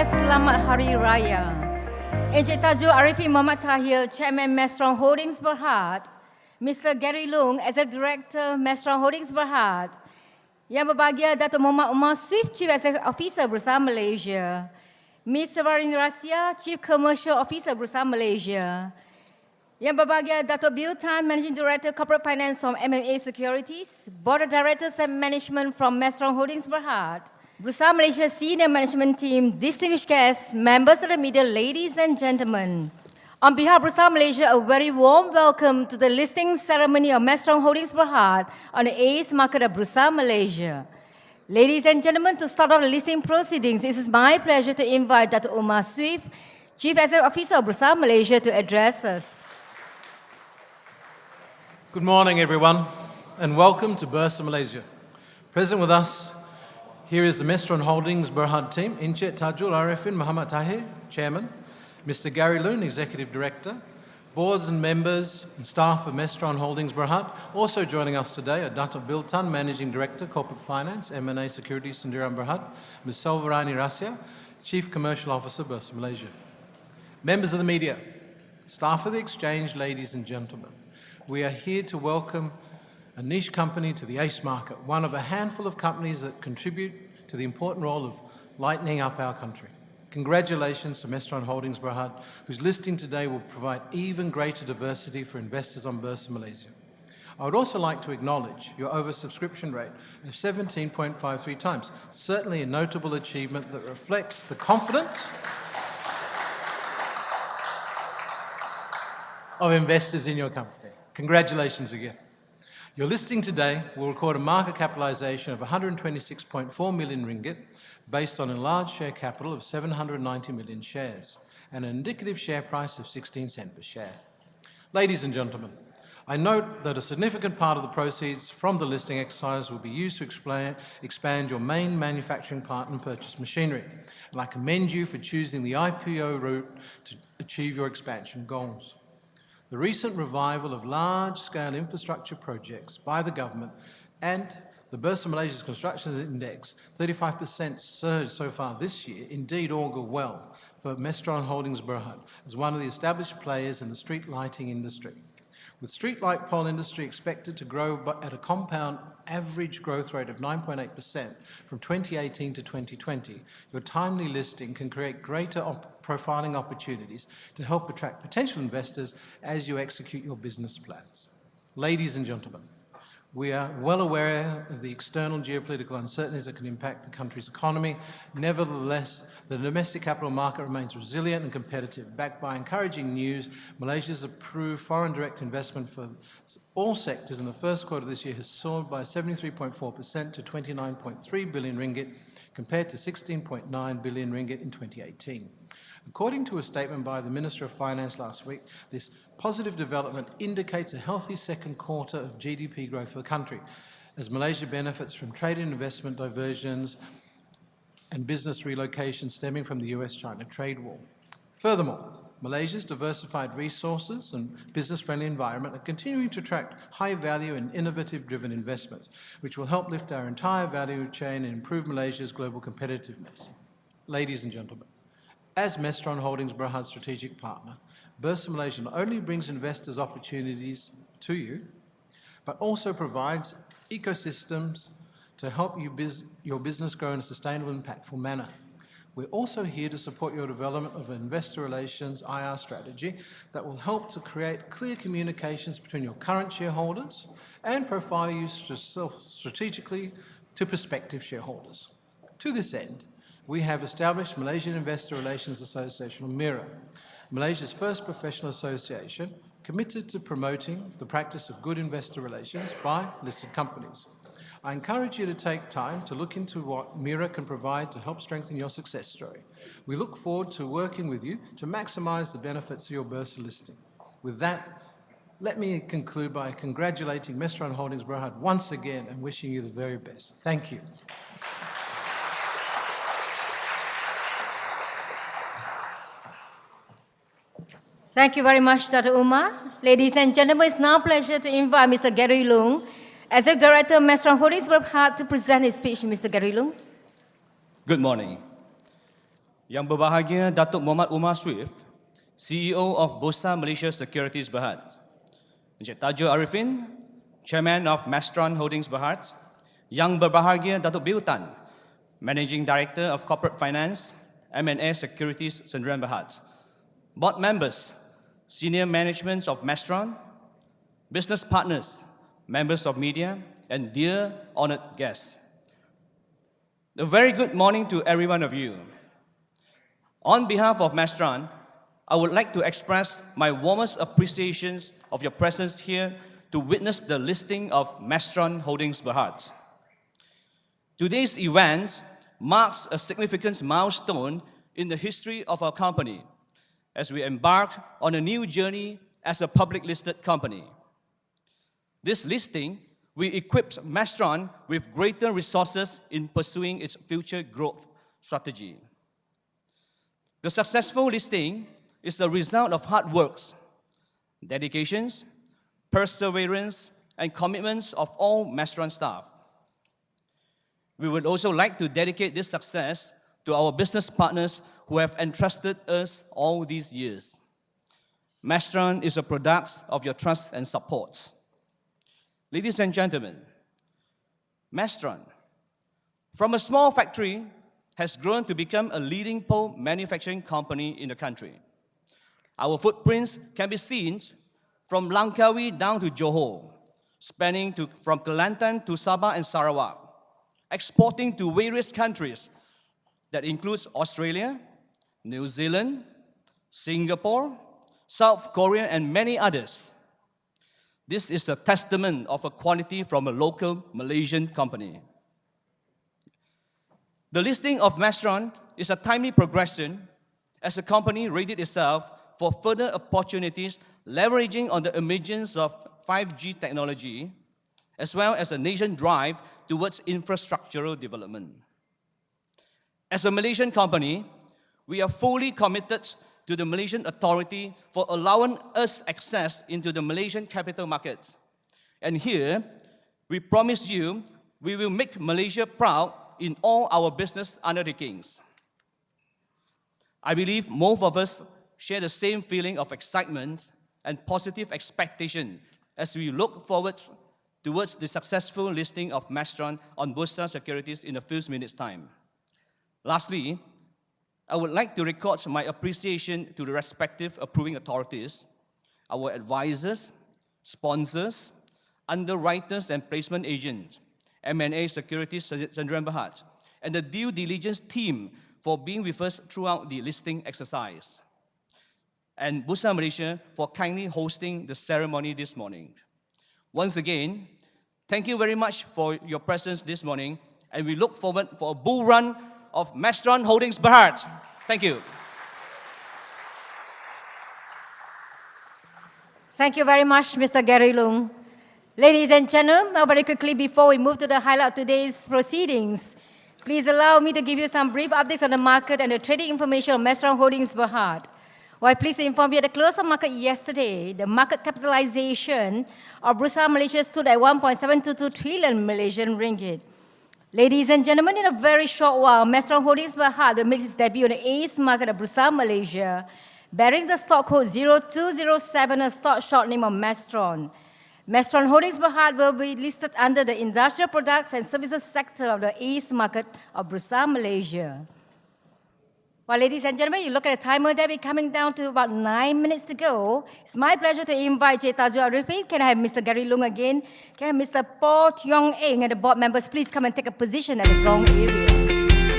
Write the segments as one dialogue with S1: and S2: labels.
S1: Guest Selamat Hari Raya. Encik Tajul Arifin Muhammad Tahir, Chairman Maestron Holdings Berhad, Mr. Gary Lung, Executive Director Maestron Holdings Berhad, Yang berbahagia Datuk Muhammad Umar Swift, Chief Executive Officer Bursa Malaysia, Ms. Sevarini Rasia, Chief Commercial Officer Bursa Malaysia, Yang berbahagia Datuk Bill Tan, Managing Director Corporate Finance from MMA Securities, Board of Directors and Management from Maestron Holdings Berhad, Bursa Malaysia Senior Management Team, distinguished guests, members of the media, ladies and gentlemen. On behalf of Bursa Malaysia, a very warm welcome to the listing ceremony of Maestron Holdings Berhad on the AIS market of Bursa Malaysia. Ladies and gentlemen, to start off the listing proceedings, it is my pleasure to invite Dr. Umar Swift, Chief Executive Officer of Bursa Malaysia, to address us.
S2: Good morning, everyone, and welcome to Bursa Malaysia. Present with us here is the Maestron Holdings Berhad team, Encik Tajul Arifin Muhammad Tahir, Chairman, Mr. Gary Lung, Executive Director, boards and members and staff of Maestron Holdings Berhad. Also joining us today are Datuk Bill Tan, Managing Director, Corporate Finance, M&A Securities, Sendirian Berhad, Ms. Sevarini Rasia, Chief Commercial Officer, Bursa Malaysia. Members of the media, staff of the exchange, ladies and gentlemen, we are here to welcome a niche company to the ACE market, one of a handful of companies that contribute to the important role of lightening up our country. Congratulations to Maestron Holdings Berhad, whose listing today will provide even greater diversity for investors on Bursa Malaysia. I would also like to acknowledge your oversubscription rate of 17.53 times, certainly a notable achievement that reflects the confidence of investors in your company. Congratulations again. Your listing today will record a market capitalisation of 126.4 million ringgit based on a large share capital of 790 million shares and an indicative share price of 16 cents per share. Ladies and gentlemen, I note that a significant part of the proceeds from the listing exercise will be used to expand your main manufacturing plant and purchase machinery. And I commend you for choosing the IPO route to achieve your expansion goals. The recent revival of large-scale infrastructure projects by the government and the Bursa Malaysia's Construction Index, 35% surge so far this year, indeed augur well for Maestron Holdings Berhad as one of the established players in the street lighting industry. With street light pole industry expected to grow at a compound average growth rate of 9.8% from 2018 to 2020, your timely listing can create greater profiling opportunities to help attract potential investors as you execute your business plans. Ladies and gentlemen, we are well aware of the external geopolitical uncertainties that can impact the country's economy. Nevertheless, the domestic capital market remains resilient and competitive. Backed by encouraging news, Malaysia's approved foreign direct investment for all sectors in the first quarter of this year has soared by 73.4% to 29.3 billion ringgit compared to 16.9 billion ringgit in 2018. According to a statement by the Minister of Finance last week, this positive development indicates a healthy second quarter of GDP growth for the country, as Malaysia benefits from trade and investment diversions and business relocation stemming from the US-China trade war. Furthermore, Malaysia's diversified resources and business-friendly environment are continuing to attract high-value and innovative-driven investments, which will help lift our entire value chain and improve Malaysia's global competitiveness. Ladies and gentlemen, as Maestron Holdings Berhad's strategic partner, Bursa Malaysia not only brings investors opportunities to you, but also provides ecosystems to help your business grow in a sustainable and impactful manner. We're also here to support your development of an investor relations IR strategy that will help to create clear communications between your current shareholders and profile you strategically to prospective shareholders. To this end, we have established Malaysian Investor Relations Association, or MIRA, Malaysia's first professional association committed to promoting the practice of good investor relations by listed companies. I encourage you to take time to look into what MIRA can provide to help strengthen your success story. We look forward to working with you to maximise the benefits of your Bursa listing. With that, let me conclude by congratulating Maestron Holdings Berhad once again and wishing you the very best. Thank you.
S1: Thank you very much, Dr. Umar. Ladies and gentlemen, it's now a pleasure to invite Mr. Gary Lung, Executive Director of Maestron Holdings Berhad, to present his speech. Mr. Gary Lung.
S3: Good morning. Yang berbahagia Datuk Muhammad Umar Swift, CEO of Bursa Malaysia Securities Berhad, Encik Tajul Arifin, Chairman of Mastron Holdings Berhad, Yang berbahagia Datuk Bill Tan, Managing Director of Corporate Finance, M&A Securities Sdn Berhad, board members, senior management of Mastron, business partners, members of media, and dear honored guests. A very good morning to every one of you. On behalf of Mastron, I would like to express my warmest appreciations of your presence here to witness the listing of Mastron Holdings Berhad. Today's event marks a significant milestone in the history of our company as we embark on a new journey as a public listed company. This listing will equip Mastron with greater resources in pursuing its future growth strategy. The successful listing is the result of hard works, dedications, perseverance, and commitments of all Mastron staff. We would also like to dedicate this success to our business partners who have entrusted us all these years. Mastron is a product of your trust and support. Ladies and gentlemen, Mastron, from a small factory, has grown to become a leading pole manufacturing company in the country. Our footprints can be seen from Langkawi down to Johor, spanning from Kelantan to Sabah and Sarawak, exporting to various countries that includes Australia, New Zealand, Singapore, South Korea, and many others. This is a testament of a quality from a local Malaysian company. The listing of Mastron is a timely progression as the company readied itself for further opportunities leveraging on the emergence of 5G technology, as well as a nation drive towards infrastructural development. As a Malaysian company, we are fully committed to the Malaysian Authority for allowing us access into the Malaysian capital markets. And here, we promise you, we will make Malaysia proud in all our business undertakings. I believe most of us share the same feeling of excitement and positive expectation as we look forward towards the successful listing of Mastron on Bursa Securities in a few minutes' time. Lastly, I would like to record my appreciation to the respective approving authorities, our advisors, sponsors, underwriters and placement agents, M&A Securities Sdn Berhad, and the due diligence team for being with us throughout the listing exercise, and Bursa Malaysia for kindly hosting the ceremony this morning. Once again, thank you very much for your presence this morning, and we look forward for a bull run of Mastron Holdings Berhad. Thank you.
S1: Thank you very much, Mr. Gary Loong. Ladies and gentlemen, now very quickly before we move to the highlight of today's proceedings, please allow me to give you some brief updates on the market and the trading information of Mastron Holdings Berhad. Well, please inform you at the close of market yesterday, the market capitalization of Bursa Malaysia stood at 1.722 trillion Malaysian ringgit. Ladies and gentlemen, in a very short while, Mastron Holdings Berhad will make its debut on the AIS market of Bursa Malaysia, bearing the stock code 0207, a stock short name of Mastron. Mastron Holdings Berhad will be listed under the industrial products and services sector of the AIS market of Bursa Malaysia. Well, ladies and gentlemen, you look at the timer there, we're coming down to about 9 minutes to go. It's my pleasure to invite Encik Tajul Arifin. Can I have Mr. Gary Loong again? Can I have Mr. Paul Tiong Eng and the board members please come and take a position at the gong area.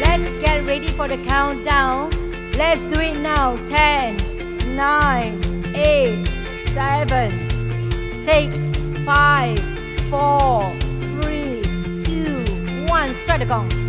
S1: Let's get ready for the countdown. Let's do it now. 10, 9, 8, 7, 6, 5, 4, 3, 2, 1. Strike the gong.